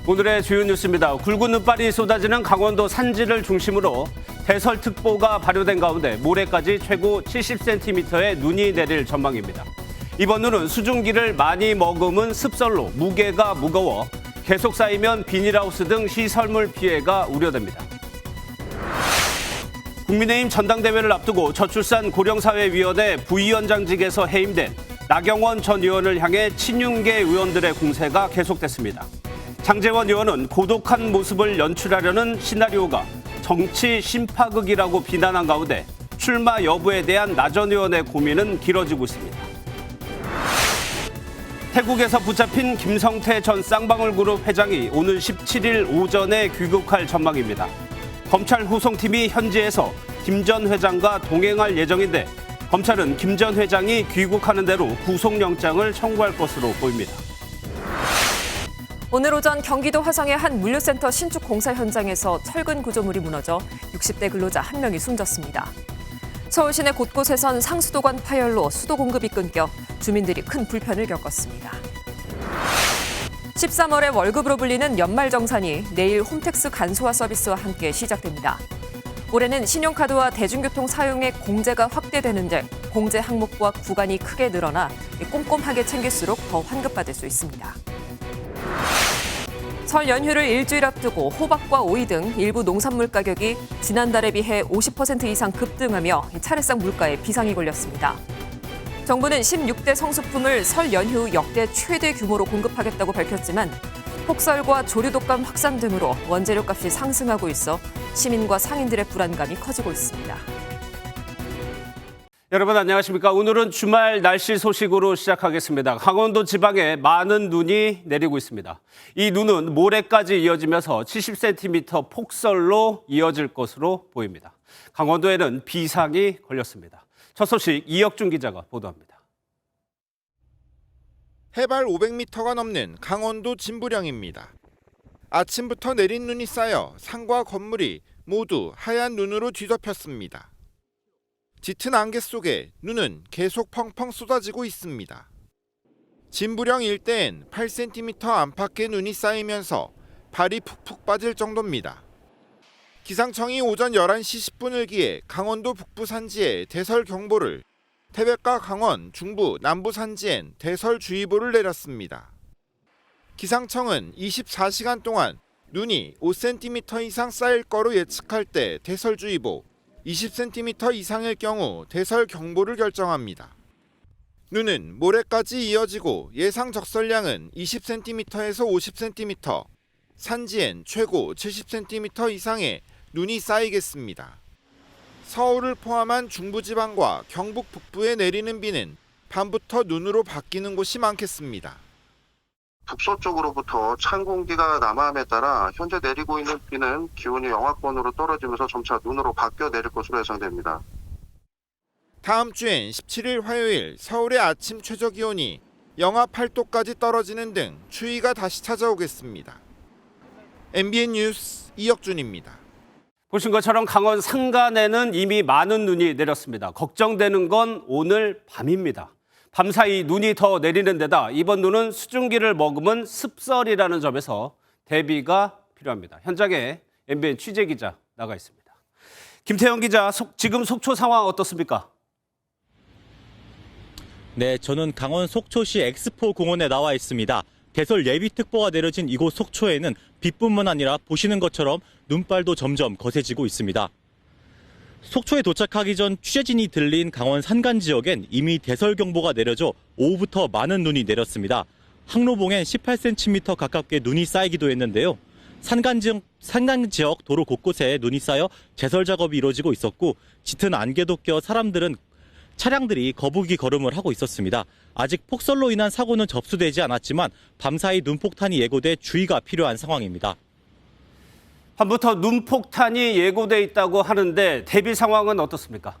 오늘의 주요 뉴스입니다. 굵은 눈발이 쏟아지는 강원도 산지를 중심으로 대설특보가 발효된 가운데 모레까지 최고 70cm의 눈이 내릴 전망입니다. 이번 눈은 수증기를 많이 머금은 습설로 무게가 무거워 계속 쌓이면 비닐하우스 등 시설물 피해가 우려됩니다. 국민의힘 전당대회를 앞두고 저출산 고령사회위원회 부위원장직에서 해임된 나경원 전 의원을 향해 친윤계 의원들의 공세가 계속됐습니다. 장제원 의원은 고독한 모습을 연출하려는 시나리오가 정치 심파극이라고 비난한 가운데 출마 여부에 대한 나 전 의원의 고민은 길어지고 있습니다. 태국에서 붙잡힌 김성태 전 쌍방울그룹 회장이 오늘 17일 오전에 귀국할 전망입니다. 검찰 후송팀이 현지에서 김 전 회장과 동행할 예정인데 검찰은 김 전 회장이 귀국하는 대로 구속영장을 청구할 것으로 보입니다. 오늘 오전 경기도 화성의 한 물류센터 신축 공사 현장에서 철근 구조물이 무너져 60대 근로자 1명이 숨졌습니다. 서울 시내 곳곳에선 상수도관 파열로 수도 공급이 끊겨 주민들이 큰 불편을 겪었습니다. 13월의 월급으로 불리는 연말정산이 내일 홈택스 간소화 서비스와 함께 시작됩니다. 올해는 신용카드와 대중교통 사용액 공제가 확대되는데 공제 항목과 구간이 크게 늘어나 꼼꼼하게 챙길수록 더 환급받을 수 있습니다. 설 연휴를 일주일 앞두고 호박과 오이 등 일부 농산물 가격이 지난달에 비해 50% 이상 급등하며 차례상 물가에 비상이 걸렸습니다. 정부는 16대 성수품을 설 연휴 역대 최대 규모로 공급하겠다고 밝혔지만 폭설과 조류독감 확산 등으로 원재료 값이 상승하고 있어 시민과 상인들의 불안감이 커지고 있습니다. 여러분 안녕하십니까? 오늘은 주말 날씨 소식으로 시작하겠습니다. 강원도 지방에 많은 눈이 내리고 있습니다. 이 눈은 모레까지 이어지면서 70cm 폭설로 이어질 것으로 보입니다. 강원도에는 비상이 걸렸습니다. 첫 소식 이혁준 기자가 보도합니다. 해발 500m가 넘는 강원도 진부령입니다. 아침부터 내린 눈이 쌓여 산과 건물이 모두 하얀 눈으로 뒤덮였습니다. 짙은 안개 속에 눈은 계속 펑펑 쏟아지고 있습니다. 진부령 일대엔 8cm 안팎의 눈이 쌓이면서 발이 푹푹 빠질 정도입니다. 기상청이 오전 11시 10분을 기해 강원도 북부 산지에 대설경보를, 태백과 강원, 중부, 남부 산지엔 대설주의보를 내렸습니다. 기상청은 24시간 동안 눈이 5cm 이상 쌓일 거로 예측할 때 대설주의보, 20cm 이상일 경우 대설경보를 결정합니다. 눈은 모레까지 이어지고 예상 적설량은 20cm에서 50cm, 산지엔 최고 70cm 이상의 눈이 쌓이겠습니다. 서울을 포함한 중부지방과 경북 북부에 내리는 비는 밤부터 눈으로 바뀌는 곳이 많겠습니다. 북서쪽으로부터 찬 공기가 남하함에 따라 현재 내리고 있는 비는 기온이 영하권으로 떨어지면서 점차 눈으로 바뀌어 내릴 것으로 예상됩니다. 다음 주엔 17일 화요일 서울의 아침 최저기온이 영하 8도까지 떨어지는 등 추위가 다시 찾아오겠습니다. MBN 뉴스 이혁준입니다. 보신 것처럼 강원 산간에는 이미 많은 눈이 내렸습니다. 걱정되는 건 오늘 밤입니다. 밤사이 눈이 더 내리는 데다 이번 눈은 수증기를 머금은 습설이라는 점에서 대비가 필요합니다. 현장에 MBN 취재기자 나가 있습니다. 김태형 기자, 지금 속초 상황 어떻습니까? 네, 저는 강원 속초시 엑스포 공원에 나와 있습니다. 대설 예비특보가 내려진 이곳 속초에는 비뿐만 아니라 보시는 것처럼 눈발도 점점 거세지고 있습니다. 속초에 도착하기 전 취재진이 들린 강원 산간 지역엔 이미 대설경보가 내려져 오후부터 많은 눈이 내렸습니다. 항로봉엔 18cm 가깝게 눈이 쌓이기도 했는데요. 산간 지역 도로 곳곳에 눈이 쌓여 제설 작업이 이루어지고 있었고 짙은 안개도 껴 차량들이 거북이 걸음을 하고 있었습니다. 아직 폭설로 인한 사고는 접수되지 않았지만 밤사이 눈폭탄이 예고돼 주의가 필요한 상황입니다. 밤부터 눈폭탄이 예고돼 있다고 하는데 대비 상황은 어떻습니까?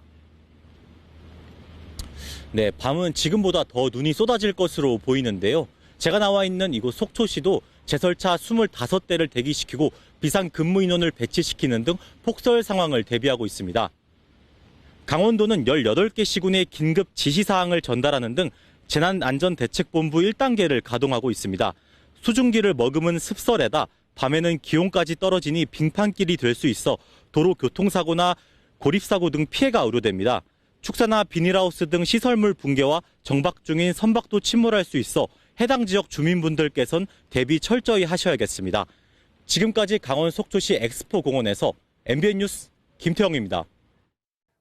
네, 밤은 지금보다 더 눈이 쏟아질 것으로 보이는데요. 제가 나와 있는 이곳 속초시도 제설차 25대를 대기시키고 비상근무 인원을 배치시키는 등 폭설 상황을 대비하고 있습니다. 강원도는 18개 시군에 긴급 지시사항을 전달하는 등 재난안전대책본부 1단계를 가동하고 있습니다. 수증기를 머금은 습설에다 밤에는 기온까지 떨어지니 빙판길이 될 수 있어 도로 교통사고나 고립사고 등 피해가 우려됩니다. 축사나 비닐하우스 등 시설물 붕괴와 정박 중인 선박도 침몰할 수 있어 해당 지역 주민분들께선 대비 철저히 하셔야겠습니다. 지금까지 강원 속초시 엑스포 공원에서 MBN 뉴스 김태형입니다.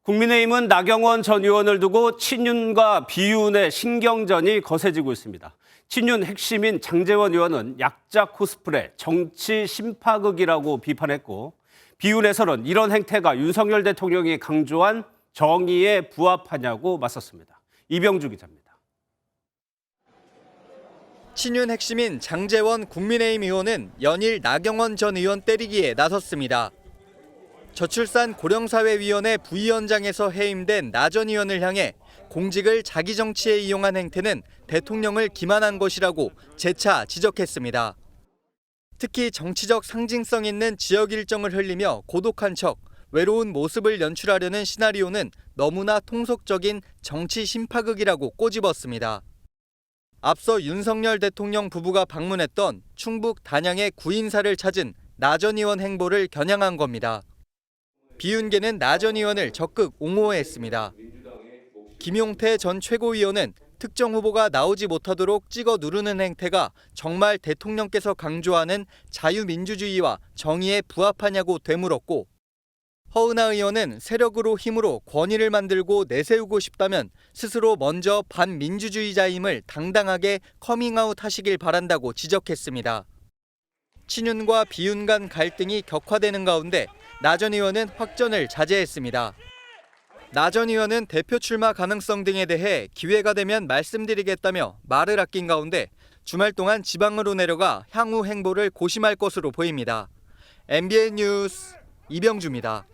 국민의힘은 나경원 전 의원을 두고 친윤과 비윤의 신경전이 거세지고 있습니다. 친윤 핵심인 장제원 의원은 약자 코스프레, 정치 심파극이라고 비판했고, 비윤에서는 이런 행태가 윤석열 대통령이 강조한 정의에 부합하냐고 맞섰습니다. 이병주 기자입니다. 친윤 핵심인 장제원 국민의힘 의원은 연일 나경원 전 의원 때리기에 나섰습니다. 저출산 고령사회위원회 부위원장에서 해임된 나 전 의원을 향해 공직을 자기 정치에 이용한 행태는 대통령을 기만한 것이라고 재차 지적했습니다. 특히 정치적 상징성 있는 지역 일정을 흘리며 고독한 척 외로운 모습을 연출하려는 시나리오는 너무나 통속적인 정치 심파극이라고 꼬집었습니다. 앞서 윤석열 대통령 부부가 방문했던 충북 단양의 구인사를 찾은 나 전 의원 행보를 겨냥한 겁니다. 비윤계는 나 전 의원을 적극 옹호했습니다. 김용태 전 최고위원은 특정 후보가 나오지 못하도록 찍어 누르는 행태가 정말 대통령께서 강조하는 자유민주주의와 정의에 부합하냐고 되물었고, 허은하 의원은 세력으로 힘으로 권위를 만들고 내세우고 싶다면 스스로 먼저 반민주주의자임을 당당하게 커밍아웃 하시길 바란다고 지적했습니다. 친윤과 비윤 간 갈등이 격화되는 가운데 나 전 의원은 확전을 자제했습니다. 나 전 의원은 대표 출마 가능성 등에 대해 기회가 되면 말씀드리겠다며 말을 아낀 가운데 주말 동안 지방으로 내려가 향후 행보를 고심할 것으로 보입니다. MBN 뉴스 이병주입니다.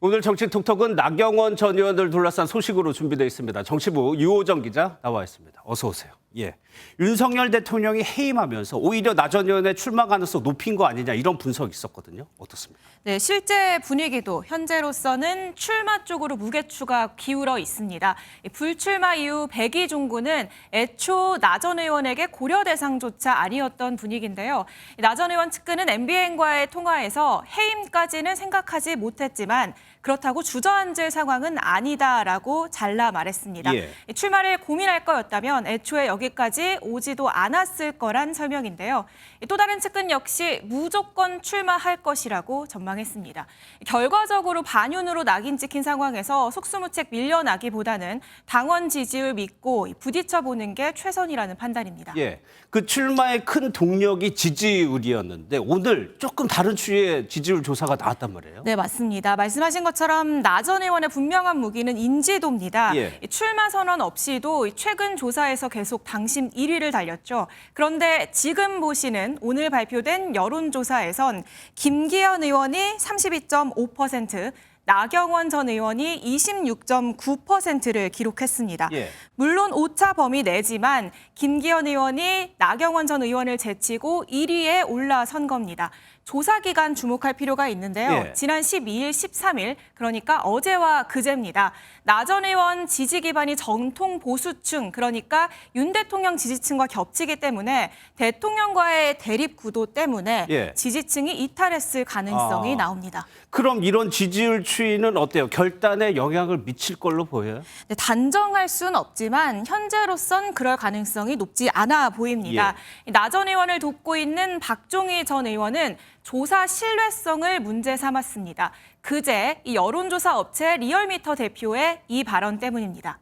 오늘 정치 톡톡은 나경원 전 의원을 둘러싼 소식으로 준비되어 있습니다. 정치부 유호정 기자 나와 있습니다. 어서 오세요. 예, 윤석열 대통령이 해임하면서 오히려 나 전 의원의 출마 가능성 높인 거 아니냐 이런 분석이 있었거든요. 어떻습니까? 네, 실제 분위기도 현재로서는 출마 쪽으로 무게추가 기울어 있습니다. 불출마 이후 백이종구는 애초 나 전 의원에게 고려 대상조차 아니었던 분위기인데요. 나 전 의원 측근은 MBN과의 통화에서 해임까지는 생각하지 못했지만 그렇다고 주저앉을 상황은 아니다라고 잘라 말했습니다. 예. 출마를 고민할 거였다면 애초에 여기까지 오지도 않았을 거란 설명인데요. 또 다른 측근 역시 무조건 출마할 것이라고 전망했습니다. 결과적으로 반윤으로 낙인 찍힌 상황에서 속수무책 밀려나기보다는 당원 지지율 믿고 부딪혀보는 게 최선이라는 판단입니다. 예, 그 출마의 큰 동력이 지지율이었는데 오늘 조금 다른 추이의 지지율 조사가 나왔단 말이에요. 네, 맞습니다. 말씀하신 것처럼 나 전 의원의 분명한 무기는 인지도입니다. 예. 출마 선언 없이도 최근 조사에서 계속 당심 1위를 달렸죠. 그런데 지금 보시는 오늘 발표된 여론조사에선 김기현 의원이 32.5%, 나경원 전 의원이 26.9%를 기록했습니다. 예. 물론 오차 범위 내지만 김기현 의원이 나경원 전 의원을 제치고 1위에 올라선 겁니다. 조사 기간 주목할 필요가 있는데요. 예. 지난 12일, 13일, 그러니까 어제와 그제입니다. 나 전 의원 지지 기반이 정통 보수층, 그러니까 윤 대통령 지지층과 겹치기 때문에 대통령과의 대립 구도 때문에 예. 지지층이 이탈했을 가능성이 나옵니다. 그럼 이런 지지율 추이는 어때요? 결단에 영향을 미칠 걸로 보여요? 네, 단정할 수는 없지만 현재로선 그럴 가능성이 높지 않아 보입니다. 나 전 의원을 돕고 있는 박종희 전 의원은 조사 신뢰성을 문제 삼았습니다. 그제 이 여론조사 업체 리얼미터 대표의 이 발언 때문입니다.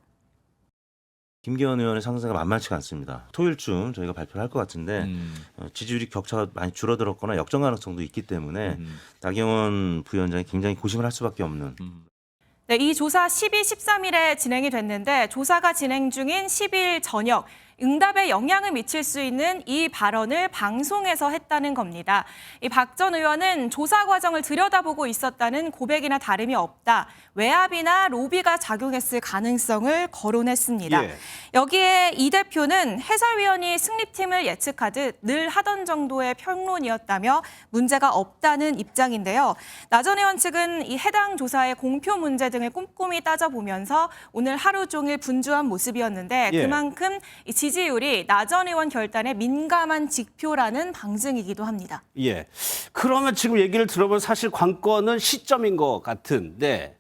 김기현 의원의 상승세가 만만치가 않습니다. 토요일쯤 저희가 발표를 할 것 같은데 지지율이 격차가 많이 줄어들었거나 역전 가능성도 있기 때문에 나경원 부위원장이 굉장히 고심을 할 수밖에 없는. 네, 이 조사 12, 13일에 진행이 됐는데 조사가 진행 중인 10일 저녁 응답에 영향을 미칠 수 있는 이 발언을 방송에서 했다는 겁니다. 이 박 전 의원은 조사 과정을 들여다보고 있었다는 고백이나 다름이 없다. 외압이나 로비가 작용했을 가능성을 거론했습니다. 예. 여기에 이 대표는 해설위원이 승리팀을 예측하듯 늘 하던 정도의 평론이었다며 문제가 없다는 입장인데요. 나 전 의원 측은 이 해당 조사의 공표 문제 등을 꼼꼼히 따져보면서 오늘 하루 종일 분주한 모습이었는데 예. 그만큼 이 지지율이 나 전 의원 결단에 민감한 지표라는 방증이기도 합니다. 예. 그러면 지금 얘기를 들어보면 사실 관건은 시점인 것 같은데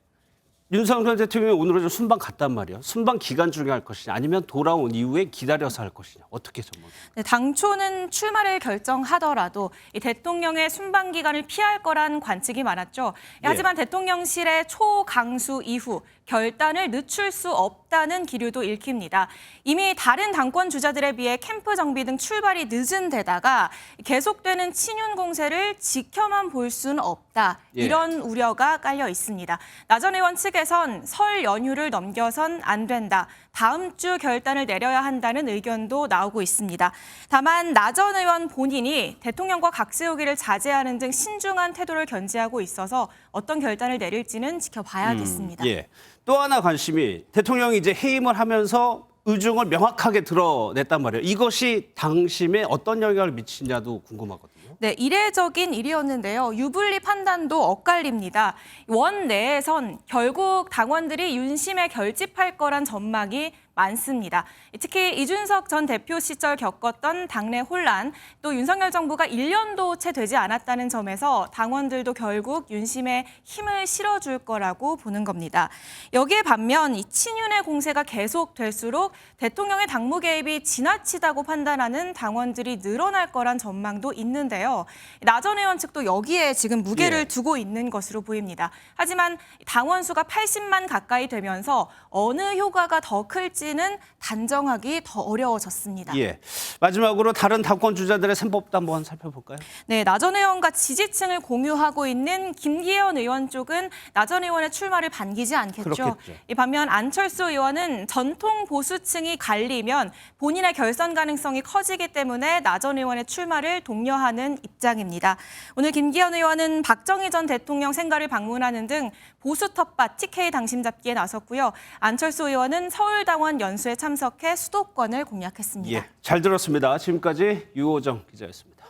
윤석열 대통령이 오늘은 좀 순방 갔단 말이에요. 순방 기간 중에 할 것이냐 아니면 돌아온 이후에 기다려서 할 것이냐. 어떻게 전망? 네, 당초는 출마를 결정하더라도 이 대통령의 순방 기간을 피할 거란 관측이 많았죠. 하지만 대통령실의 초강수 이후 결단을 늦출 수 없다는 기류도 읽힙니다. 이미 다른 당권 주자들에 비해 캠프 정비 등 출발이 늦은 데다가 계속되는 친윤 공세를 지켜만 볼 수는 없다. 이런 우려가 깔려 있습니다. 나 전 의원 측에선 설 연휴를 넘겨선 안 된다. 다음 주 결단을 내려야 한다는 의견도 나오고 있습니다. 다만 나 전 의원 본인이 대통령과 각세우기를 자제하는 등 신중한 태도를 견지하고 있어서 어떤 결단을 내릴지는 지켜봐야겠습니다. 예. 또 하나 관심이 대통령이 이제 해임을 하면서 의중을 명확하게 드러냈단 말이에요. 이것이 당심에 어떤 영향을 미치냐도 궁금하거든요. 네, 이례적인 일이었는데요. 유불리 판단도 엇갈립니다. 원 내에선 결국 당원들이 윤심에 결집할 거란 전망이 많습니다. 특히 이준석 전 대표 시절 겪었던 당내 혼란, 또 윤석열 정부가 1년도 채 되지 않았다는 점에서 당원들도 결국 윤심에 힘을 실어줄 거라고 보는 겁니다. 여기에 반면 이 친윤의 공세가 계속될수록 대통령의 당무 개입이 지나치다고 판단하는 당원들이 늘어날 거란 전망도 있는데요. 나 전 의원 측도 여기에 지금 무게를 두고 있는 것으로 보입니다. 하지만 당원 수가 80만 가까이 되면서 어느 효과가 더 클지는 단정하기 더 어려워졌습니다. 예. 마지막으로 다른 당권 주자들의 셈법도 한번 살펴볼까요? 네, 나 전 의원과 지지층을 공유하고 있는 김기현 의원 쪽은 나 전 의원의 출마를 반기지 않겠죠. 그렇겠죠. 이 반면 안철수 의원은 전통 보수층이 갈리면 본인의 결선 가능성이 커지기 때문에 나 전 의원의 출마를 독려하는 입장입니다. 오늘 김기현 의원은 박정희 전 대통령 생가를 방문하는 등 보수 텃밭 TK 당심 잡기에 나섰고요. 안철수 의원은 서울당원 연수에 참석해 수도권을 공략했습니다. 예. 잘 들었습니다. 지금까지 유호정 기자였습니다.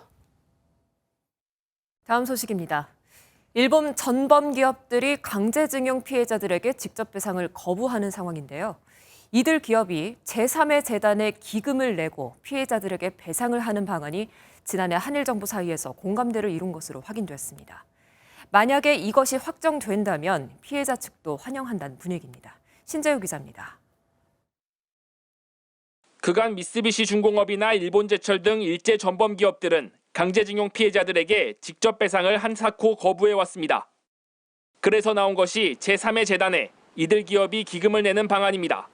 다음 소식입니다. 일본 전범 기업들이 강제징용 피해자들에게 직접 배상을 거부하는 상황인데요. 이들 기업이 제3의 재단에 기금을 내고 피해자들에게 배상을 하는 방안이 지난해 한일 정부 사이에서 공감대를 이룬 것으로 확인됐습니다. 만약에 이것이 확정된다면 피해자 측도 환영한다는 분위기입니다. 신재우 기자입니다. 그간 미쓰비시 중공업이나 일본제철 등 일제 전범 기업들은 강제징용 피해자들에게 직접 배상을 한사코 거부해왔습니다. 그래서 나온 것이 제3의 재단에 이들 기업이 기금을 내는 방안입니다.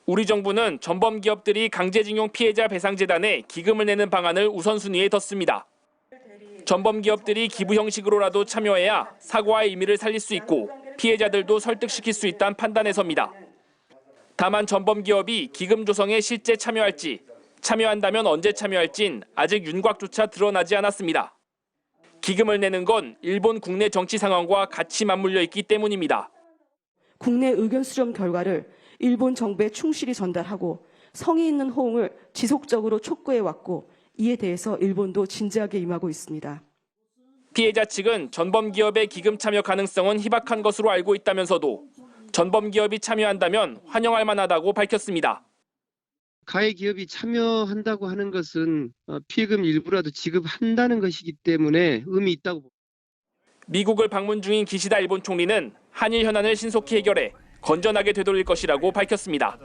우리 정부는 전범 기업들이 강제징용 피해자 배상재단에 기금을 내는 방안을 우선순위에 뒀습니다. 전범 기업들이 기부 형식으로라도 참여해야 사과의 의미를 살릴 수 있고 피해자들도 설득시킬 수 있다는 판단에 섭니다. 다만 전범 기업이 기금 조성에 실제 참여할지, 참여한다면 언제 참여할진 아직 윤곽조차 드러나지 않았습니다. 기금을 내는 건 일본 국내 정치 상황과 같이 맞물려 있기 때문입니다. 국내 의견 수렴 결과를 일본 정부에 충실히 전달하고 성의 있는 호응을 지속적으로 촉구해왔고 이에 대해서 일본도 진지하게 임하고 있습니다. 피해자 측은 전범 기업의 기금 참여 가능성은 희박한 것으로 알고 있다면서도 전범 기업이 참여한다면 환영할 만하다고 밝혔습니다. 가해 기업이 참여한다고 하는 것은 피해금 일부라도 지급한다는 것이기 때문에 의미 있다고 봅니다. 미국을 방문 중인 기시다 일본 총리는 한일 현안을 신속히 해결해 건전하게 되돌릴 것이라고 밝혔습니다.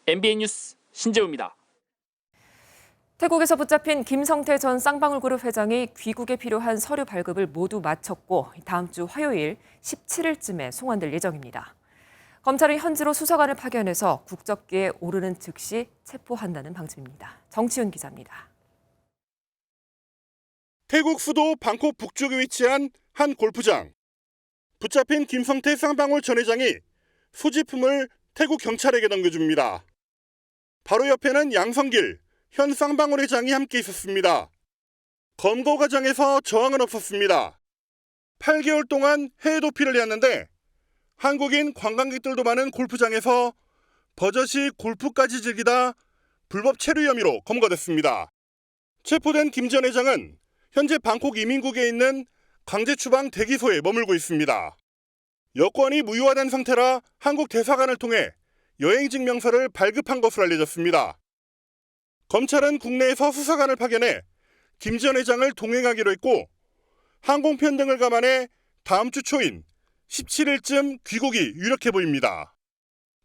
MBN 뉴스 신재우입니다. 태국에서 붙잡힌 김성태 전 쌍방울그룹 회장이 귀국에 필요한 서류 발급을 모두 마쳤고 다음 주 화요일 17일쯤에 송환될 예정입니다. 검찰은 현지로 수사관을 파견해서 국적기에 오르는 즉시 체포한다는 방침입니다. 정치훈 기자입니다. 태국 수도 방콕 북쪽에 위치한 한 골프장. 붙잡힌 김성태 쌍방울 전 회장이 소지품을 태국 경찰에게 넘겨줍니다. 바로 옆에는 양성길 현 쌍방울 회장이 함께 있었습니다. 검거 과정에서 저항은 없었습니다. 8개월 동안 해외 도피를 해왔는데 한국인 관광객들도 많은 골프장에서 버젓이 골프까지 즐기다 불법 체류 혐의로 검거됐습니다. 체포된 김 전 회장은 현재 방콕 이민국에 있는 강제추방 대기소에 머물고 있습니다. 여권이 무효화된 상태라 한국 대사관을 통해 여행증명서를 발급한 것으로 알려졌습니다. 검찰은 국내에서 수사관을 파견해 김 전 회장을 동행하기로 했고 항공편 등을 감안해 다음 주 초인 17일쯤 귀국이 유력해 보입니다.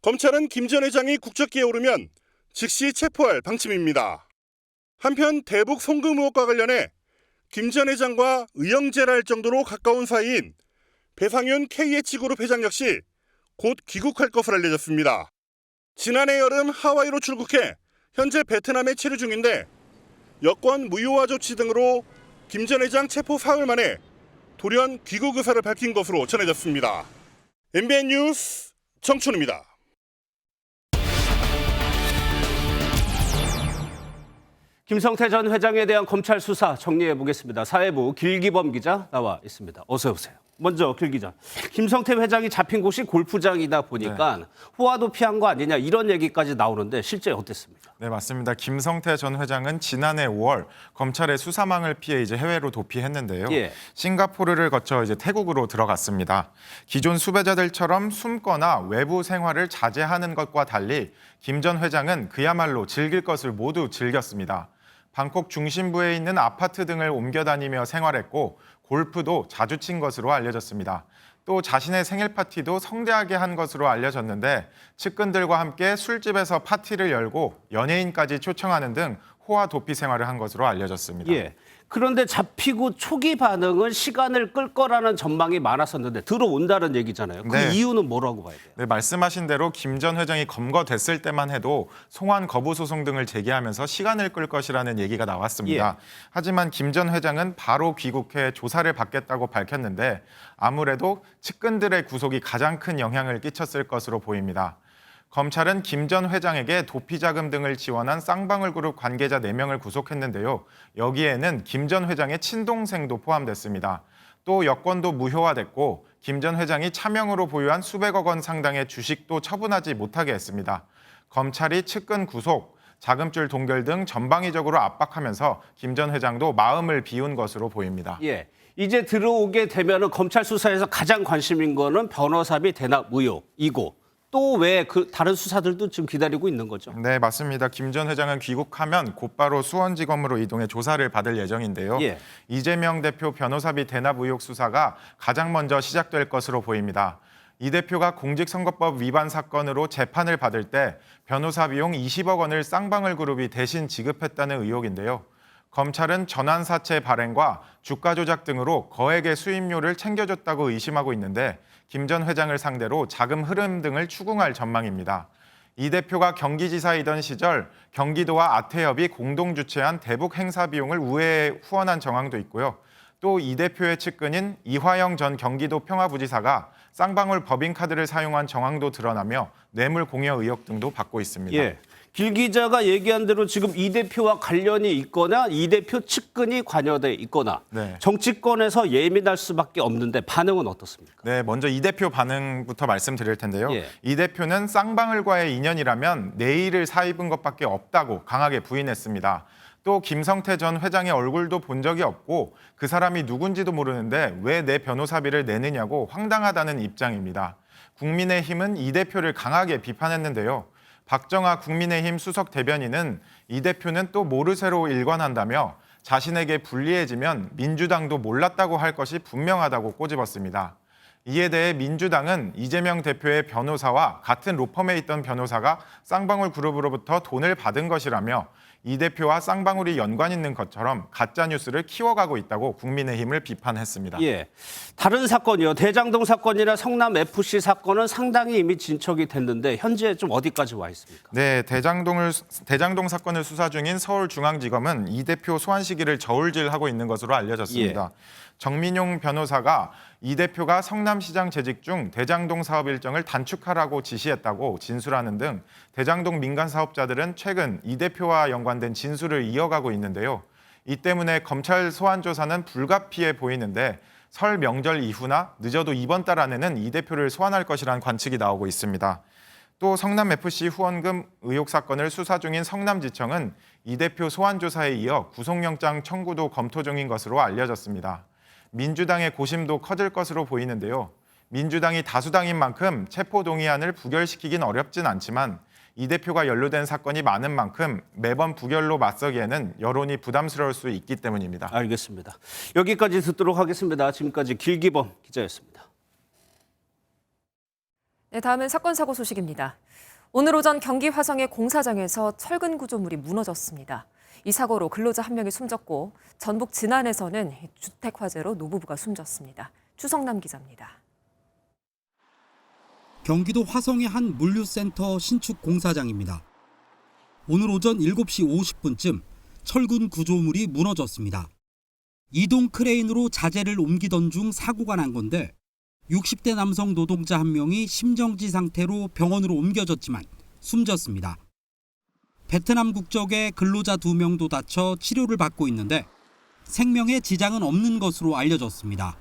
검찰은 김 전 회장이 국적기에 오르면 즉시 체포할 방침입니다. 한편 대북 송금 의혹과 관련해 김 전 회장과 의형제라 할 정도로 가까운 사이인 배상윤 KH그룹 회장 역시 곧 귀국할 것으로 알려졌습니다. 지난해 여름 하와이로 출국해 현재 베트남에 체류 중인데 여권 무효화 조치 등으로 김 전 회장 체포 사흘 만에 돌연 귀국 의사를 밝힌 것으로 전해졌습니다. MBN 뉴스 정춘우입니다. 김성태 전 회장에 대한 검찰 수사 정리해 보겠습니다. 사회부 길기범 기자 나와 있습니다. 어서 오세요. 먼저 길 기자, 김성태 회장이 잡힌 곳이 골프장이다 보니까 호화도 피한 거 아니냐 이런 얘기까지 나오는데 실제 어땠습니까? 네, 맞습니다. 김성태 전 회장은 지난해 5월 검찰의 수사망을 피해 이제 해외로 도피했는데요. 싱가포르를 거쳐 이제 태국으로 들어갔습니다. 기존 수배자들처럼 숨거나 외부 생활을 자제하는 것과 달리 김 전 회장은 그야말로 즐길 것을 모두 즐겼습니다. 방콕 중심부에 있는 아파트 등을 옮겨 다니며 생활했고 골프도 자주 친 것으로 알려졌습니다. 또 자신의 생일 파티도 성대하게 한 것으로 알려졌는데 측근들과 함께 술집에서 파티를 열고 연예인까지 초청하는 등 호화 도피 생활을 한 것으로 알려졌습니다. 그런데 잡히고 초기 반응은 시간을 끌 거라는 전망이 많았었는데 들어온다는 얘기잖아요. 그 이유는 뭐라고 봐야 돼요? 네, 말씀하신 대로 김 전 회장이 검거됐을 때만 해도 송환 거부 소송 등을 제기하면서 시간을 끌 것이라는 얘기가 나왔습니다. 하지만 김 전 회장은 바로 귀국해 조사를 받겠다고 밝혔는데 아무래도 측근들의 구속이 가장 큰 영향을 끼쳤을 것으로 보입니다. 검찰은 김 전 회장에게 도피 자금 등을 지원한 쌍방울 그룹 관계자 4명을 구속했는데요. 여기에는 김 전 회장의 친동생도 포함됐습니다. 또 여권도 무효화됐고 김 전 회장이 차명으로 보유한 수백억 원 상당의 주식도 처분하지 못하게 했습니다. 검찰이 측근 구속, 자금줄 동결 등 전방위적으로 압박하면서 김 전 회장도 마음을 비운 것으로 보입니다. 이제 들어오게 되면 검찰 수사에서 가장 관심인 거는 변호사비 대납 의혹이고 또 왜 그 다른 수사들도 지금 기다리고 있는 거죠? 네, 맞습니다. 김 전 회장은 귀국하면 곧바로 수원지검으로 이동해 조사를 받을 예정인데요. 이재명 대표 변호사비 대납 의혹 수사가 가장 먼저 시작될 것으로 보입니다. 이 대표가 공직선거법 위반 사건으로 재판을 받을 때 변호사 비용 20억 원을 쌍방울 그룹이 대신 지급했다는 의혹인데요. 검찰은 전환사채 발행과 주가 조작 등으로 거액의 수임료를 챙겨줬다고 의심하고 있는데 김 전 회장을 상대로 자금 흐름 등을 추궁할 전망입니다. 이 대표가 경기지사이던 시절 경기도와 아태협이 공동 주최한 대북 행사 비용을 우회에 후원한 정황도 있고요. 또 이 대표의 측근인 이화영 전 경기도 평화부지사가 쌍방울 법인카드를 사용한 정황도 드러나며 뇌물 공여 의혹 등도 받고 있습니다. 길 기자가 얘기한 대로 지금 이 대표와 관련이 있거나 이 대표 측근이 관여돼 있거나 정치권에서 예민할 수밖에 없는데 반응은 어떻습니까? 네, 먼저 이 대표 반응부터 말씀드릴 텐데요. 이 대표는 쌍방울과의 인연이라면 내일을 사입은 것밖에 없다고 강하게 부인했습니다. 또 김성태 전 회장의 얼굴도 본 적이 없고 그 사람이 누군지도 모르는데 왜 내 변호사비를 내느냐고 황당하다는 입장입니다. 국민의힘은 이 대표를 강하게 비판했는데요. 박정아 국민의힘 수석 대변인은 이 대표는 또 모르쇠로 일관한다며 자신에게 불리해지면 민주당도 몰랐다고 할 것이 분명하다고 꼬집었습니다. 이에 대해 민주당은 이재명 대표의 변호사와 같은 로펌에 있던 변호사가 쌍방울 그룹으로부터 돈을 받은 것이라며 이 대표와 쌍방울이 연관 있는 것처럼 가짜뉴스를 키워가고 있다고 국민의힘을 비판했습니다. 다른 사건이요. 대장동 사건이나 성남FC 사건은 상당히 이미 진척이 됐는데 현재 좀 어디까지 와 있습니까? 네, 대장동 사건을 수사 중인 서울중앙지검은 이 대표 소환 시기를 저울질하고 있는 것으로 알려졌습니다. 정민용 변호사가 이 대표가 성남시장 재직 중 대장동 사업 일정을 단축하라고 지시했다고 진술하는 등 대장동 민간 사업자들은 최근 이 대표와 연관된 진술을 이어가고 있는데요. 이 때문에 검찰 소환 조사는 불가피해 보이는데 설 명절 이후나 늦어도 이번 달 안에는 이 대표를 소환할 것이라는 관측이 나오고 있습니다. 또 성남FC 후원금 의혹 사건을 수사 중인 성남지청은 이 대표 소환 조사에 이어 구속영장 청구도 검토 중인 것으로 알려졌습니다. 민주당의 고심도 커질 것으로 보이는데요. 민주당이 다수당인 만큼 체포동의안을 부결시키긴 어렵진 않지만 이 대표가 연루된 사건이 많은 만큼 매번 부결로 맞서기에는 여론이 부담스러울 수 있기 때문입니다. 알겠습니다. 여기까지 듣도록 하겠습니다. 지금까지 길기범 기자였습니다. 네, 다음은 사건 사고 소식입니다. 오늘 오전 경기 화성의 공사장에서 철근 구조물이 무너졌습니다. 이 사고로 근로자 한 명이 숨졌고 전북 진안에서는 주택 화재로 노부부가 숨졌습니다. 추성남 기자입니다. 경기도 화성의 한 물류센터 신축 공사장입니다. 오늘 오전 7시 50분쯤 철근 구조물이 무너졌습니다. 이동 크레인으로 자재를 옮기던 중 사고가 난 건데 60대 남성 노동자 한 명이 심정지 상태로 병원으로 옮겨졌지만 숨졌습니다. 베트남 국적의 근로자 2명도 다쳐 치료를 받고 있는데 생명에 지장은 없는 것으로 알려졌습니다.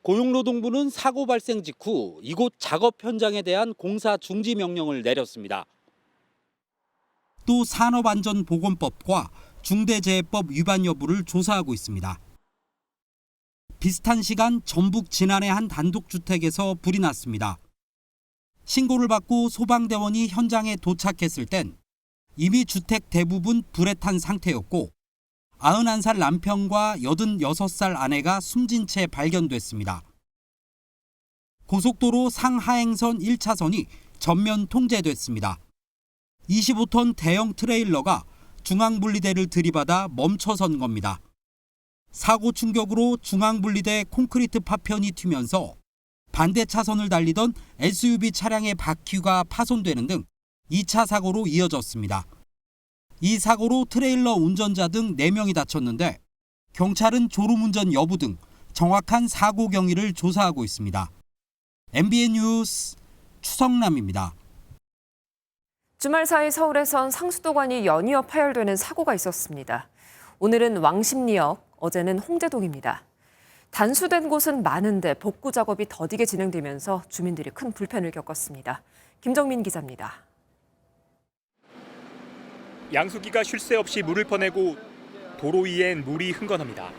고용노동부는 사고 발생 직후 이곳 작업 현장에 대한 공사 중지 명령을 내렸습니다. 또 산업안전보건법과 중대재해법 위반 여부를 조사하고 있습니다. 비슷한 시간 전북 진안의 한 단독주택에서 불이 났습니다. 신고를 받고 소방대원이 현장에 도착했을 땐 이미 주택 대부분 불에 탄 상태였고 91살 남편과 86살 아내가 숨진 채 발견됐습니다. 고속도로 상하행선 1차선이 전면 통제됐습니다. 25톤 대형 트레일러가 중앙분리대를 들이받아 멈춰선 겁니다. 사고 충격으로 중앙분리대 콘크리트 파편이 튀면서 반대 차선을 달리던 SUV 차량의 바퀴가 파손되는 등 2차 사고로 이어졌습니다. 이 사고로 트레일러 운전자 등 4명이 다쳤는데 경찰은 졸음운전 여부 등 정확한 사고 경위를 조사하고 있습니다. MBN 뉴스 추성남입니다. 주말 사이 서울에선 상수도관이 연이어 파열되는 사고가 있었습니다. 오늘은 왕십리역, 어제는 홍제동입니다. 단수된 곳은 많은데 복구 작업이 더디게 진행되면서 주민들이 큰 불편을 겪었습니다. 김정민 기자입니다. 양수기가 쉴 새 없이 물을 퍼내고 도로 위엔 물이 흥건합니다.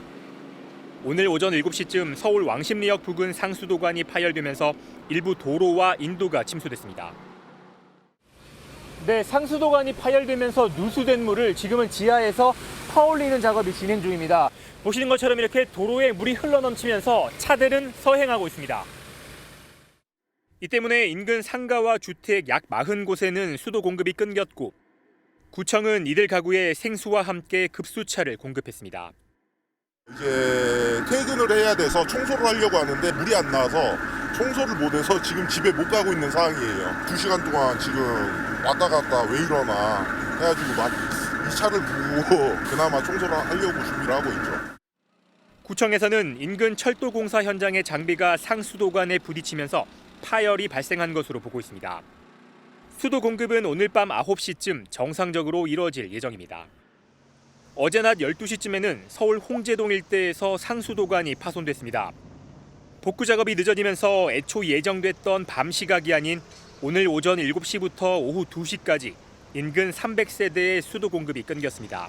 오늘 오전 7시쯤 서울 왕십리역 부근 상수도관이 파열되면서 일부 도로와 인도가 침수됐습니다. 네, 상수도관이 파열되면서 누수된 물을 지금은 지하에서 퍼올리는 작업이 진행 중입니다. 보시는 것처럼 이렇게 도로에 물이 흘러넘치면서 차들은 서행하고 있습니다. 이 때문에 인근 상가와 주택 약 40곳에는 수도 공급이 끊겼고 구청은 이들 가구에 생수와 함께 급수차를 공급했습니다. 이제 퇴근을 해야 돼서 청소를 하려고 하는데 물이 안 나와서 청소를 못해서 지금 집에 못 가고 있는 상황이에요. 2시간 동안 지금 왔다 갔다 왜 이러나 해가지고 막 이 차를 부고 그나마 청소를 하려고 준비를 하고 있죠. 구청에서는 인근 철도 공사 현장의 장비가 상수도관에 부딪히면서 파열이 발생한 것으로 보고 있습니다. 수도 공급은 오늘 밤 9시쯤 정상적으로 이뤄질 예정입니다. 어제 낮 12시쯤에는 서울 홍제동 일대에서 상수도관이 파손됐습니다. 복구 작업이 늦어지면서 애초 예정됐던 밤 시각이 아닌 오늘 오전 7시부터 오후 2시까지 인근 300세대의 수도 공급이 끊겼습니다.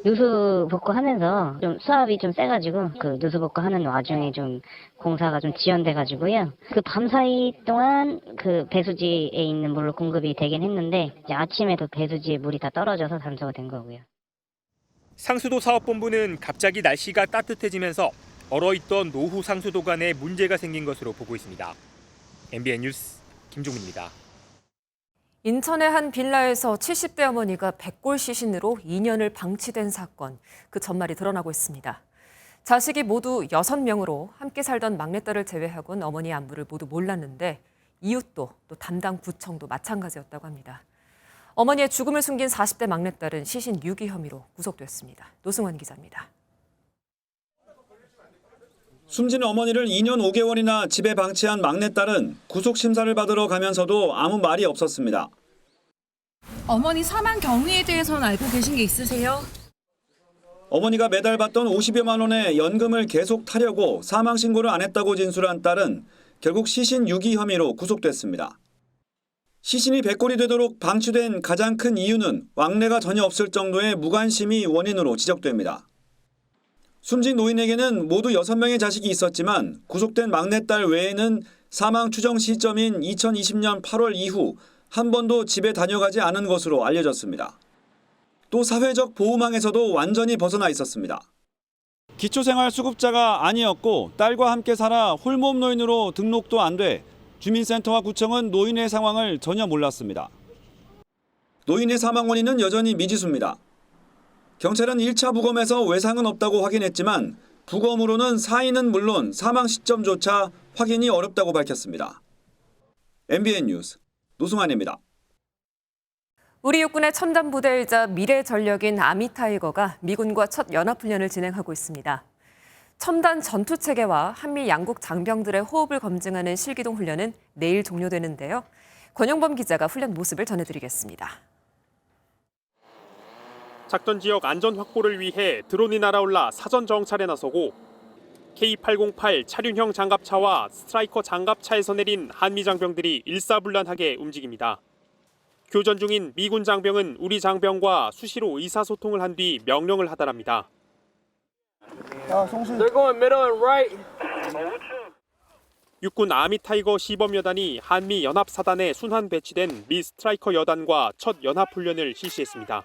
누수 복구하면서 좀 수압이 좀 세가지고 그 누수 복구하는 와중에 좀 공사가 좀 지연돼가지고요. 그 밤사이 동안 그 배수지에 있는 물로 공급이 되긴 했는데 이제 아침에도 배수지에 물이 다 떨어져서 잠수가 된 거고요. 상수도 사업본부는 갑자기 날씨가 따뜻해지면서 얼어있던 노후 상수도관에 문제가 생긴 것으로 보고 있습니다. MBN 뉴스 김종민입니다. 인천의 한 빌라에서 70대 어머니가 백골 시신으로 2년을 방치된 사건, 그 전말이 드러나고 있습니다. 자식이 모두 6명으로 함께 살던 막내딸을 제외하고는 어머니의 안부를 모두 몰랐는데 이웃도 또 담당 구청도 마찬가지였다고 합니다. 어머니의 죽음을 숨긴 40대 막내딸은 시신 유기 혐의로 구속됐습니다. 노승환 기자입니다. 숨진 어머니를 2년 5개월이나 집에 방치한 막내딸은 구속 심사를 받으러 가면서도 아무 말이 없었습니다. 어머니 사망 경위에 대해서는 알고 계신 게 있으세요? 어머니가 매달 받던 50여만 원의 연금을 계속 타려고 사망 신고를 안 했다고 진술한 딸은 결국 시신 유기 혐의로 구속됐습니다. 시신이 백골이 되도록 방치된 가장 큰 이유는 왕래가 전혀 없을 정도의 무관심이 원인으로 지적됩니다. 숨진 노인에게는 모두 6명의 자식이 있었지만 구속된 막내딸 외에는 사망 추정 시점인 2020년 8월 이후 한 번도 집에 다녀가지 않은 것으로 알려졌습니다. 또 사회적 보호망에서도 완전히 벗어나 있었습니다. 기초생활수급자가 아니었고 딸과 함께 살아 홀몸 노인으로 등록도 안 돼 주민센터와 구청은 노인의 상황을 전혀 몰랐습니다. 노인의 사망 원인은 여전히 미지수입니다. 경찰은 1차 부검에서 외상은 없다고 확인했지만 부검으로는 사인은 물론 사망 시점조차 확인이 어렵다고 밝혔습니다. MBN 뉴스 노승환입니다. 우리 육군의 첨단 부대이자 미래 전력인 아미타이거가 미군과 첫 연합훈련을 진행하고 있습니다. 첨단 전투체계와 한미 양국 장병들의 호흡을 검증하는 실기동 훈련은 내일 종료되는데요. 권영범 기자가 훈련 모습을 전해드리겠습니다. 작전 지역 안전 확보를 위해 드론이 날아올라 사전 정찰에 나서고 K808 차륜형 장갑차와 스트라이커 장갑차에서 내린 한미 장병들이 일사불란하게 움직입니다. 교전 중인 미군 장병은 우리 장병과 수시로 의사소통을 한 뒤 명령을 하달합니다. 육군 아미타이거 시범여단이 한미 연합사단에 순환 배치된 미 스트라이커 여단과 첫 연합훈련을 실시했습니다.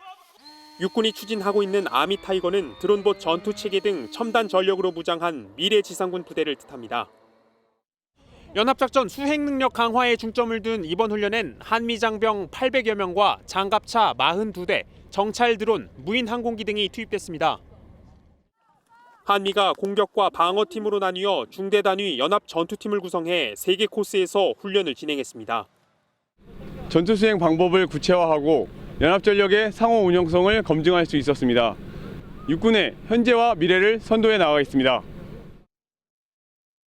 육군이 추진하고 있는 아미타이거는 드론봇 전투체계 등 첨단 전력으로 무장한 미래 지상군 부대를 뜻합니다. 연합작전 수행 능력 강화에 중점을 둔 이번 훈련엔 한미 장병 800여 명과 장갑차 42대, 정찰 드론, 무인 항공기 등이 투입됐습니다. 한미가 공격과 방어팀으로 나뉘어 중대 단위 연합 전투팀을 구성해 3개 코스에서 훈련을 진행했습니다. 전투 수행 방법을 구체화하고 연합전력의 상호 운용성을 검증할 수 있었습니다. 육군의 현재와 미래를 선도해 나가 있습니다.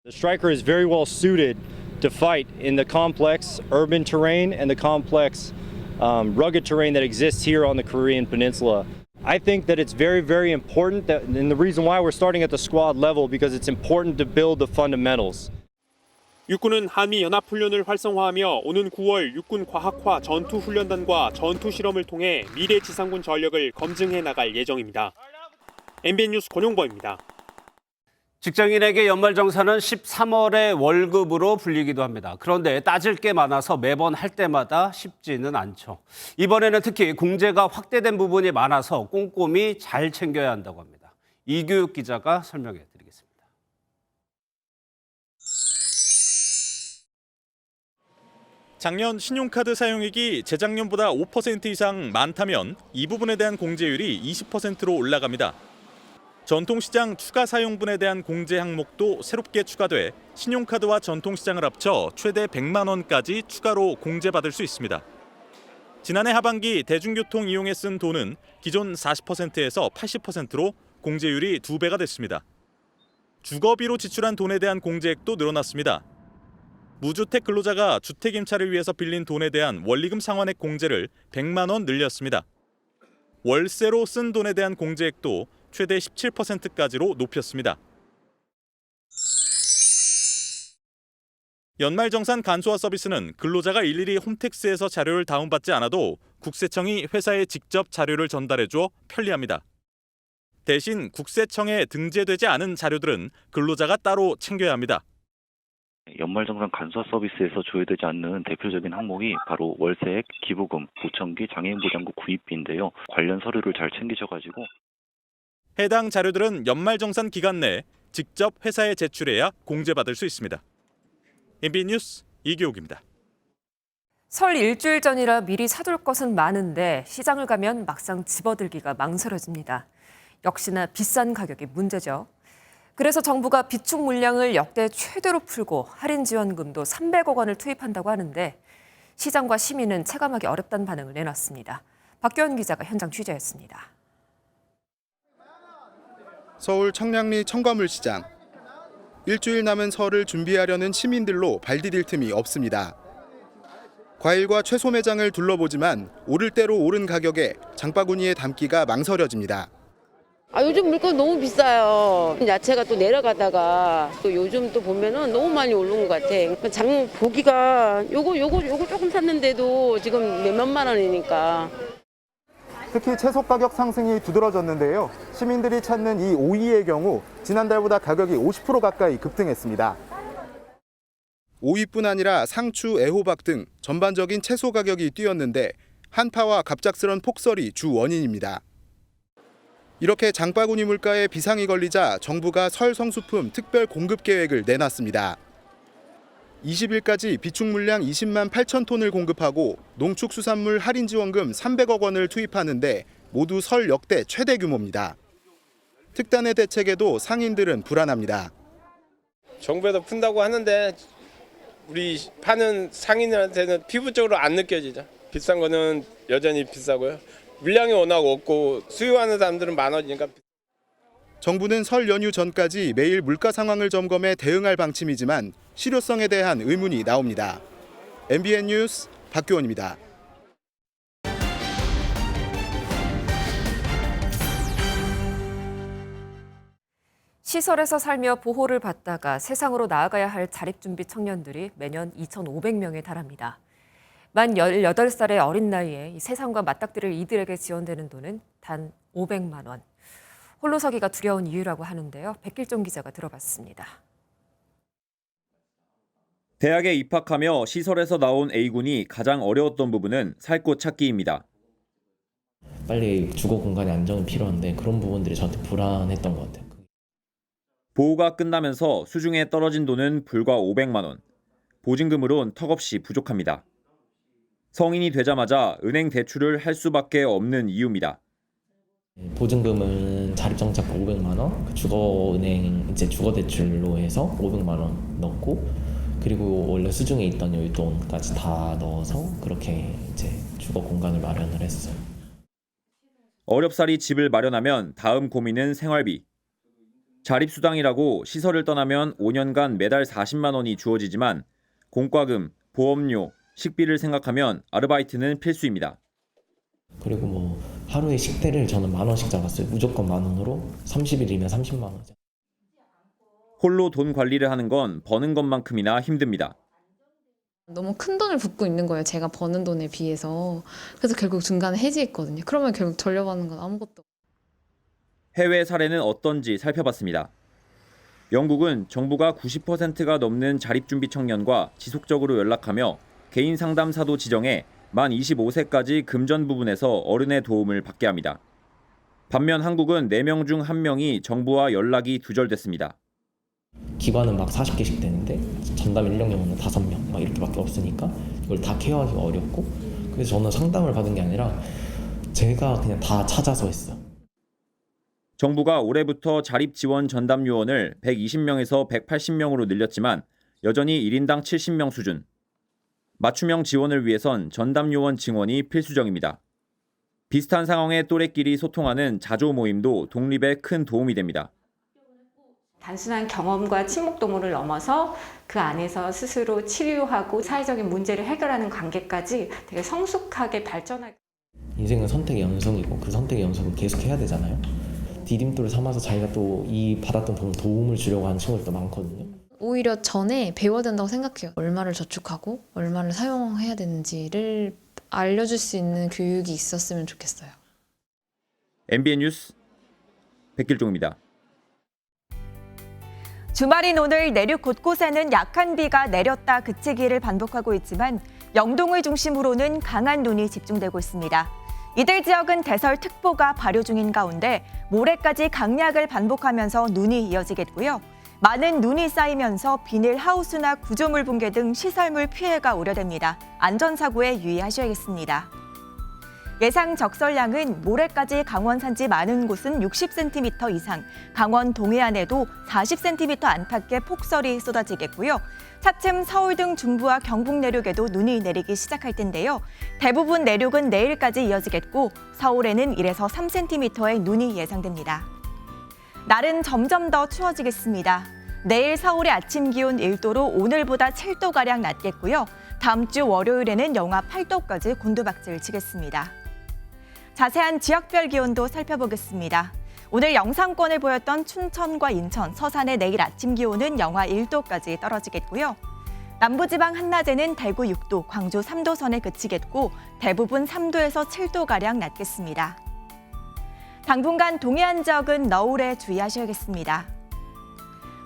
The Stryker is very well suited to fight in the complex urban terrain and the complex rugged terrain that exists here on the Korean Peninsula. I think that it's very, very important that, and the reason why we're starting at the squad level because it's important to build the fundamentals. 육군은 한미 연합훈련을 활성화하며 오는 9월 육군 과학화 전투훈련단과 전투실험을 통해 미래 지상군 전력을 검증해 나갈 예정입니다. MBN 뉴스 권용범입니다. 직장인에게 연말정산은 13월의 월급으로 불리기도 합니다. 그런데 따질 게 많아서 매번 할 때마다 쉽지는 않죠. 이번에는 특히 공제가 확대된 부분이 많아서 꼼꼼히 잘 챙겨야 한다고 합니다. 이교육 기자가 설명해 드리겠습니다. 작년 신용카드 사용액이 재작년보다 5% 이상 많다면 이 부분에 대한 공제율이 20%로 올라갑니다. 전통시장 추가 사용분에 대한 공제 항목도 새롭게 추가돼 신용카드와 전통시장을 합쳐 최대 100만 원까지 추가로 공제받을 수 있습니다. 지난해 하반기 대중교통 이용에 쓴 돈은 기존 40%에서 80%로 공제율이 2배가 됐습니다. 주거비로 지출한 돈에 대한 공제액도 늘어났습니다. 무주택 근로자가 주택 임차를 위해서 빌린 돈에 대한 원리금 상환액 공제를 100만 원 늘렸습니다. 월세로 쓴 돈에 대한 공제액도 최대 17%까지로 높였습니다. 연말정산 간소화 서비스는 근로자가 일일이 홈택스에서 자료를 다운받지 않아도 국세청이 회사에 직접 자료를 전달해줘 편리합니다. 대신 국세청에 등재되지 않은 자료들은 근로자가 따로 챙겨야 합니다. 연말정산 간소화 서비스에서 조회되지 않는 대표적인 항목이 바로 월세액, 기부금, 보청기, 장애인보장국 구입비인데요. 관련 서류를 잘 챙기셔가지고 해당 자료들은 연말정산 기간 내 직접 회사에 제출해야 공제받을 수 있습니다. MBN 뉴스 이교욱입니다. 설 일주일 전이라 미리 사둘 것은 많은데 시장을 가면 막상 집어들기가 망설여집니다. 역시나 비싼 가격이 문제죠. 그래서 정부가 비축 물량을 역대 최대로 풀고 할인 지원금도 300억 원을 투입한다고 하는데 시장과 시민은 체감하기 어렵다는 반응을 내놨습니다. 박규원 기자가 현장 취재했습니다. 서울 청량리 청과물시장. 일주일 남은 설을 준비하려는 시민들로 발디딜 틈이 없습니다. 과일과 채소 매장을 둘러보지만 오를 대로 오른 가격에 장바구니에 담기가 망설여집니다. 요즘 물건 너무 비싸요. 야채가 또 내려가다가 또 요즘 또 보면은 너무 많이 오른 것 같아. 장 보기가 요거 조금 샀는데도 지금 몇만 원이니까. 특히 채소 가격 상승이 두드러졌는데요. 시민들이 찾는 이 오이의 경우 지난달보다 가격이 50% 가까이 급등했습니다. 오이뿐 아니라 상추, 애호박 등 전반적인 채소 가격이 뛰었는데 한파와 갑작스런 폭설이 주 원인입니다. 이렇게 장바구니 물가에 비상이 걸리자 정부가 설 성수품 특별 공급 계획을 내놨습니다. 20일까지 비축 물량 20만 8천 톤을 공급하고 농축수산물 할인 지원금 300억 원을 투입하는데 모두 설 역대 최대 규모입니다. 특단의 대책에도 상인들은 불안합니다. 정부에서 푼다고 하는데 우리 파는 상인들한테는 피부적으로 안 느껴지죠. 비싼 거는 여전히 비싸고요. 물량이 워낙 없고 수요하는 사람들은 많아지니까. 정부는 설 연휴 전까지 매일 물가 상황을 점검해 대응할 방침이지만 실효성에 대한 의문이 나옵니다. MBN 뉴스 박규원입니다. 시설에서 살며 보호를 받다가 세상으로 나아가야 할 자립준비 청년들이 매년 2,500명에 달합니다. 만 18살의 어린 나이에 세상과 맞닥뜨릴 이들에게 지원되는 돈은 단 500만 원. 홀로 서기가 두려운 이유라고 하는데요. 백길종 기자가 들어봤습니다. 대학에 입학하며 시설에서 나온 A군이 가장 어려웠던 부분은 살 곳 찾기입니다. 빨리 주거 공간의 안정이 필요한데 그런 부분들이 저한테 불안했던 것 같아요. 보호가 끝나면서 수중에 떨어진 돈은 불과 500만 원. 보증금으론 턱없이 부족합니다. 성인이 되자마자 은행 대출을 할 수밖에 없는 이유입니다. 보증금은 자립정착 500만 원, 주거은행 이제 주거대출로 해서 500만 원 넣고 그리고 원래 수중에 있던 여윳돈까지 다 넣어서 그렇게 이제 주거 공간을 마련을 했어요. 어렵사리 집을 마련하면 다음 고민은 생활비. 자립수당이라고 시설을 떠나면 5년간 매달 40만 원이 주어지지만 공과금, 보험료, 식비를 생각하면 아르바이트는 필수입니다. 그리고 뭐 하루에 식대를 저는 10,000원씩 잡았어요. 무조건 10,000원으로 30일이면 30만 원. 홀로 돈 관리를 하는 건 버는 것만큼이나 힘듭니다. 너무 큰 돈을 붓고 있는 거예요. 제가 버는 돈에 비해서. 그래서 결국 중간에 해지했거든요. 그러면 결국 돌려받는 건 아무것도. 해외 사례는 어떤지 살펴봤습니다. 영국은 정부가 90%가 넘는 자립준비 청년과 지속적으로 연락하며 개인 상담사도 지정해 만 25세까지 금전 부분에서 어른의 도움을 받게 합니다. 반면 한국은 4명 중 1명이 정부와 연락이 두절됐습니다. 기관은 막 40개씩 되는데 전담 인력용은 5명 막 이렇게밖에 없으니까 이걸 다 케어하기가 어렵고 그래서 저는 상담을 받은 게 아니라 제가 그냥 다 찾아서 했어요. 정부가 올해부터 자립 지원 전담 요원을 120명에서 180명으로 늘렸지만 여전히 1인당 70명 수준. 맞춤형 지원을 위해선 전담 요원 증원이 필수적입니다. 비슷한 상황의 또래끼리 소통하는 자조 모임도 독립에 큰 도움이 됩니다. 단순한 경험과 친목도모를 넘어서 그 안에서 스스로 치료하고 사회적인 문제를 해결하는 관계까지 되게 성숙하게 발전하게. 인생은 선택의 연속이고 그 선택의 연속을 계속 해야 되잖아요. 디딤돌을 삼아서 자기가 또 이 받았던 도움을 주려고 하는 친구들도 많거든요. 오히려 전에 배워야 된다고 생각해요. 얼마를 저축하고 얼마를 사용해야 되는지를 알려줄 수 있는 교육이 있었으면 좋겠어요. MBN 뉴스 백길종입니다. 주말인 오늘 내륙 곳곳에는 약한 비가 내렸다 그치기를 반복하고 있지만 영동을 중심으로는 강한 눈이 집중되고 있습니다. 이들 지역은 대설특보가 발효 중인 가운데 모레까지 강약을 반복하면서 눈이 이어지겠고요. 많은 눈이 쌓이면서 비닐하우스나 구조물 붕괴 등 시설물 피해가 우려됩니다. 안전사고에 유의하셔야겠습니다. 예상 적설량은 모레까지 강원 산지 많은 곳은 60cm 이상, 강원 동해안에도 40cm 안팎의 폭설이 쏟아지겠고요. 차츰 서울 등 중부와 경북 내륙에도 눈이 내리기 시작할 텐데요. 대부분 내륙은 내일까지 이어지겠고 서울에는 1에서 3cm의 눈이 예상됩니다. 날은 점점 더 추워지겠습니다. 내일 서울의 아침 기온 1도로 오늘보다 7도가량 낮겠고요. 다음 주 월요일에는 영하 8도까지 곤두박질 치겠습니다. 자세한 지역별 기온도 살펴보겠습니다. 오늘 영상권을 보였던 춘천과 인천, 서산의 내일 아침 기온은 영하 1도까지 떨어지겠고요. 남부지방 한낮에는 대구 6도, 광주 3도 선에 그치겠고 대부분 3도에서 7도가량 낮겠습니다. 당분간 동해안 지역은 너울에 주의하셔야겠습니다.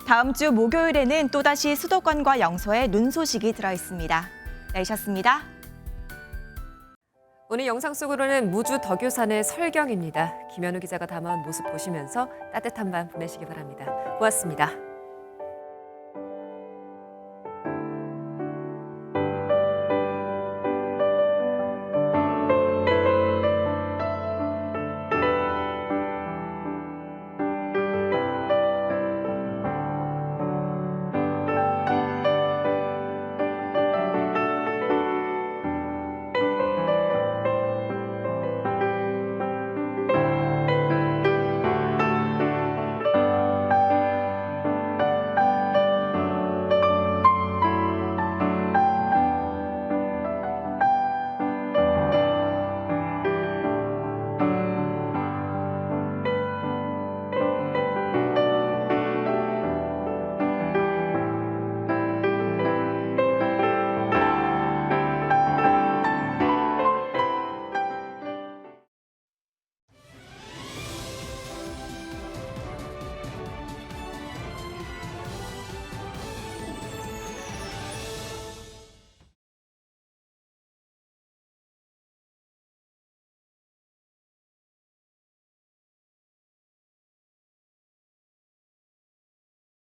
다음 주 목요일에는 또다시 수도권과 영서에 눈 소식이 들어있습니다. 내리셨습니다. 오늘 영상 속으로는 무주 덕유산의 설경입니다. 김현우 기자가 담아온 모습 보시면서 따뜻한 밤 보내시기 바랍니다. 고맙습니다.